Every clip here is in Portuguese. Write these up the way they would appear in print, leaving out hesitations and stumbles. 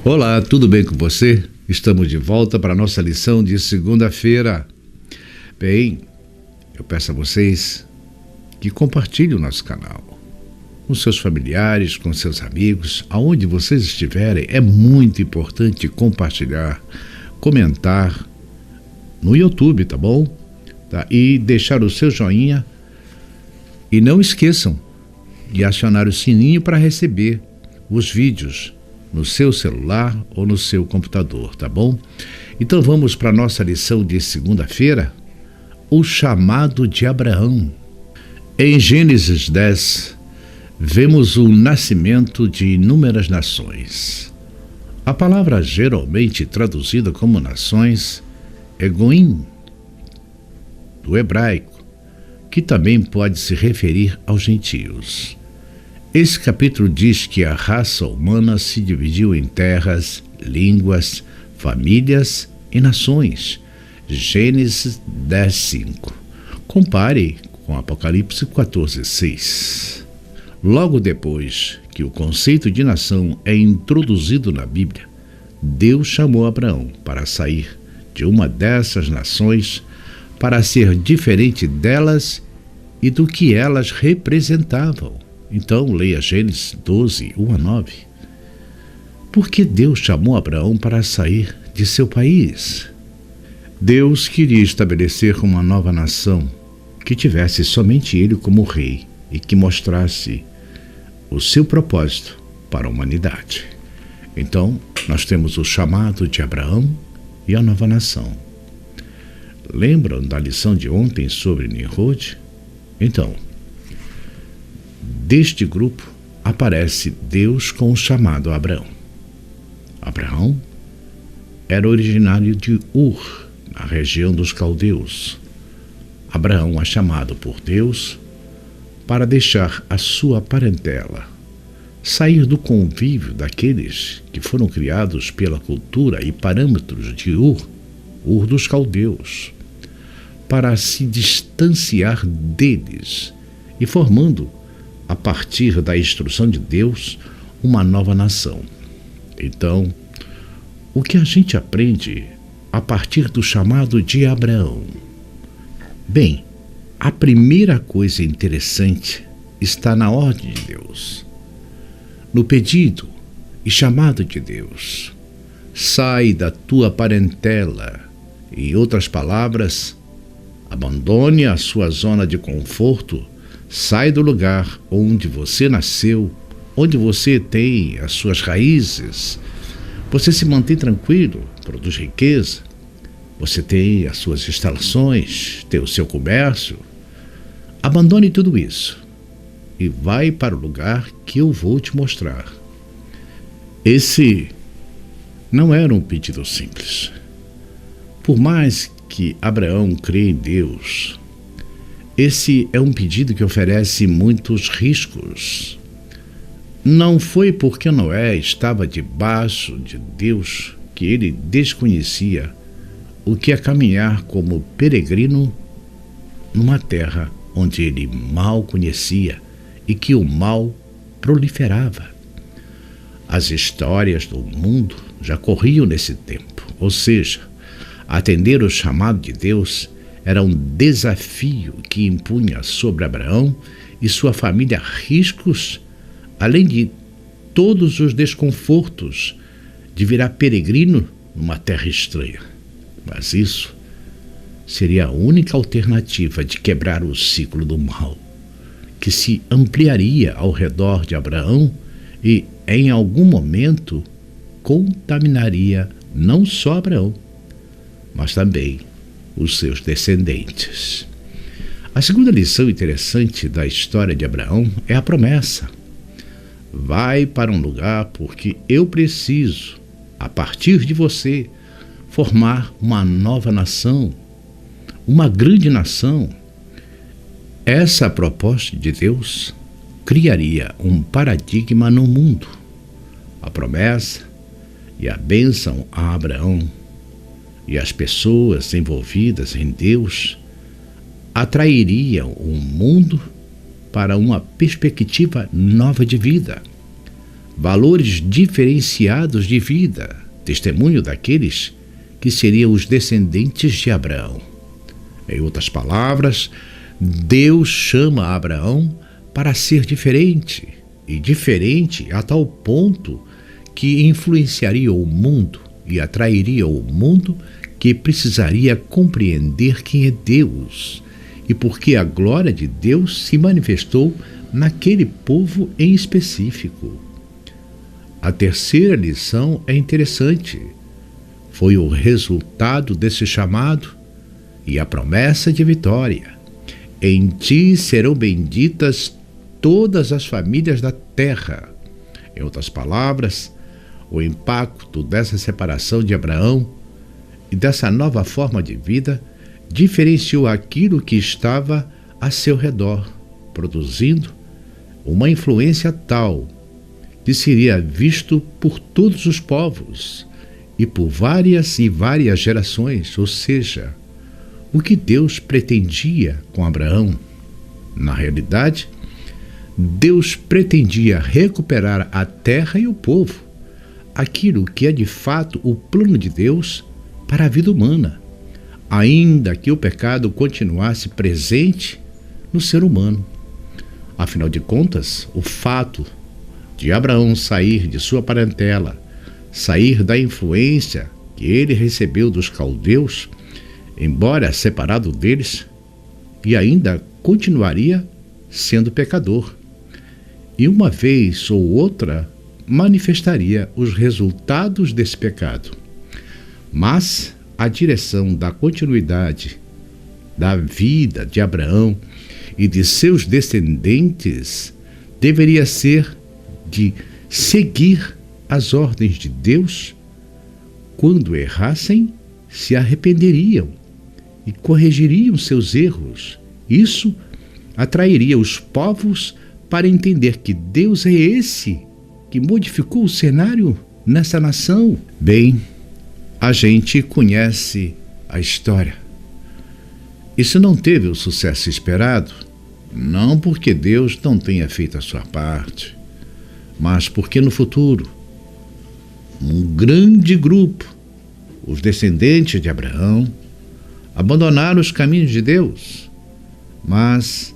Olá, tudo bem com você? Estamos de volta para a nossa lição de segunda-feira. Bem, eu peço a vocês que compartilhem o nosso canal com seus familiares, com seus amigos, aonde vocês estiverem. É muito importante compartilhar, comentar no YouTube, tá bom? E deixar o seu joinha. E não esqueçam de acionar o sininho para receber os vídeos no seu celular ou no seu computador, tá bom? Então vamos para a nossa lição de segunda-feira, o chamado de Abraão. Em Gênesis 10, vemos o nascimento de inúmeras nações. A palavra geralmente traduzida como nações é goim, do hebraico, que também pode se referir aos gentios. Esse capítulo diz que a raça humana se dividiu em terras, línguas, famílias e nações. Gênesis 10:5. Compare com Apocalipse 14:6. Logo depois que o conceito de nação é introduzido na Bíblia, Deus chamou Abraão para sair de uma dessas nações para ser diferente delas e do que elas representavam. Então, leia Gênesis 12, 1-9. Por que Deus chamou Abraão para sair de seu país? Deus queria estabelecer uma nova nação que tivesse somente ele como rei e que mostrasse o seu propósito para a humanidade. Então, nós temos o chamado de Abraão e a nova nação. Lembram da lição de ontem sobre Nimrod? Então, deste grupo aparece Deus com o chamado a Abraão. Abraão era originário de Ur, na região dos caldeus. Abraão é chamado por Deus para deixar a sua parentela, sair do convívio daqueles que foram criados pela cultura e parâmetros de Ur dos caldeus, para se distanciar deles e formando, a partir da instrução de Deus, uma nova nação. Então, o que a gente aprende a partir do chamado de Abraão? Bem, a primeira coisa interessante está na ordem de Deus, no pedido e chamado de Deus. Sai da tua parentela. Em outras palavras, abandone a sua zona de conforto. Sai do lugar onde você nasceu, onde você tem as suas raízes. Você se mantém tranquilo, produz riqueza. Você tem as suas instalações, tem o seu comércio. Abandone tudo isso e vai para o lugar que eu vou te mostrar. Esse não era um pedido simples. Por mais que Abraão crê em Deus, esse é um pedido que oferece muitos riscos. Não foi porque Noé estava debaixo de Deus que ele desconhecia o que é caminhar como peregrino numa terra onde ele mal conhecia e que o mal proliferava. As histórias do mundo já corriam nesse tempo, ou seja, atender o chamado de Deus era um desafio que impunha sobre Abraão e sua família riscos, além de todos os desconfortos de virar peregrino numa terra estranha. Mas isso seria a única alternativa de quebrar o ciclo do mal, que se ampliaria ao redor de Abraão e, em algum momento, contaminaria não só Abraão, mas também os seus descendentes. A segunda lição interessante da história de Abraão é a promessa. Vai para um lugar porque eu preciso, a partir de você, formar uma nova nação, uma grande nação. Essa proposta de Deus criaria um paradigma no mundo. A promessa e a bênção a Abraão e as pessoas envolvidas em Deus atrairiam o mundo para uma perspectiva nova de vida. valores diferenciados de vida, testemunho daqueles que seriam os descendentes de Abraão. Em outras palavras, Deus chama Abraão para ser diferente, e diferente a tal ponto que influenciaria o mundo e atrairia o mundo que precisaria compreender quem é Deus e porque a glória de Deus se manifestou naquele povo em específico. A terceira lição é interessante. Foi o resultado desse chamado e a promessa de vitória. Em ti serão benditas todas as famílias da terra. Em outras palavras, o impacto dessa separação de Abraão e dessa nova forma de vida diferenciou aquilo que estava a seu redor, produzindo uma influência tal que seria visto por todos os povos e por várias e várias gerações, ou seja, o que Deus pretendia com Abraão. Na realidade, Deus pretendia recuperar a terra e o povo, aquilo que é de fato o plano de Deus para a vida humana, ainda que o pecado continuasse presente no ser humano. Afinal de contas, o fato de Abraão sair de sua parentela, sair da influência que ele recebeu dos caldeus, embora separado deles, e ainda continuaria sendo pecador. E uma vez ou outra manifestaria os resultados desse pecado. Mas a direção da continuidade da vida de Abraão e de seus descendentes deveria ser de seguir as ordens de Deus. Quando errassem, se arrependeriam e corrigiriam seus erros. Isso atrairia os povos para entender que Deus é esse que modificou o cenário nessa nação. Bem, a gente conhece a história. Isso não teve o sucesso esperado, não porque Deus não tenha feito a sua parte, mas porque no futuro, um grande grupo, os descendentes de Abraão, abandonaram os caminhos de Deus. Mas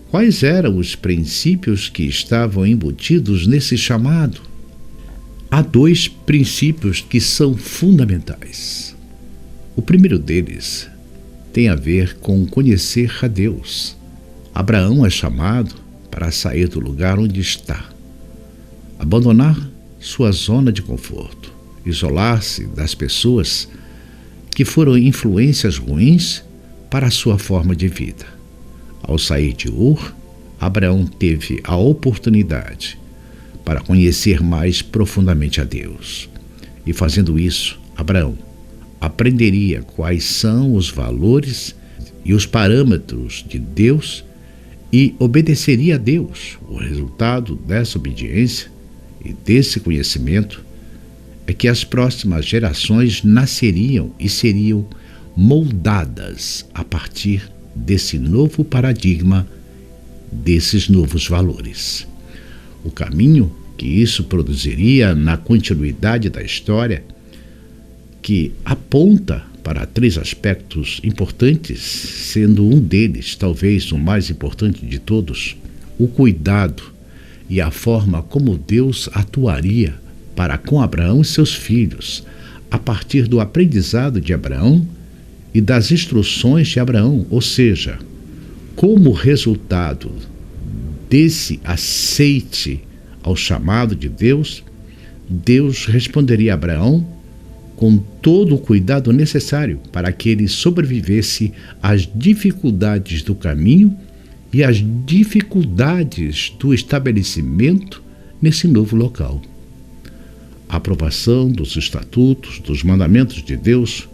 quais eram os princípios que estavam embutidos nesse chamado? Há dois princípios que são fundamentais. O primeiro deles tem a ver com conhecer a Deus. Abraão é chamado para sair do lugar onde está, abandonar sua zona de conforto, isolar-se das pessoas que foram influências ruins para a sua forma de vida. Ao sair de Ur, Abraão teve a oportunidade para conhecer mais profundamente a Deus. E fazendo isso, Abraão aprenderia quais são os valores e os parâmetros de Deus e obedeceria a Deus. O resultado dessa obediência e desse conhecimento é que as próximas gerações nasceriam e seriam moldadas a partir desse novo paradigma, desses novos valores. O caminho que isso produziria na continuidade da história, que aponta para três aspectos importantes, sendo um deles, talvez o mais importante de todos, o cuidado e a forma como Deus atuaria para com Abraão e seus filhos, a partir do aprendizado de Abraão e das instruções de Abraão, ou seja, como resultado desse aceite ao chamado de Deus, Deus responderia a Abraão com todo o cuidado necessário para que ele sobrevivesse às dificuldades do caminho e às dificuldades do estabelecimento nesse novo local. A aprovação dos estatutos, dos mandamentos de Deus,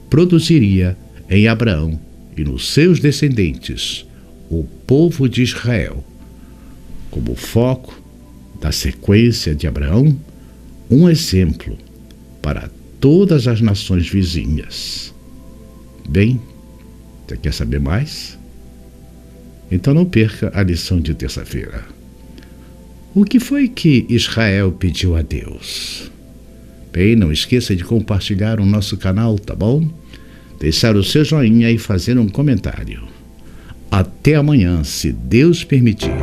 produziria em Abraão e nos seus descendentes o povo de Israel, como foco da sequência de Abraão, um exemplo para todas as nações vizinhas. Bem, você quer saber mais? Então não perca a lição de terça-feira. O que foi que Israel pediu a Deus? Bem, não esqueça de compartilhar o nosso canal, tá bom? Deixar o seu joinha e fazer um comentário. Até amanhã, se Deus permitir.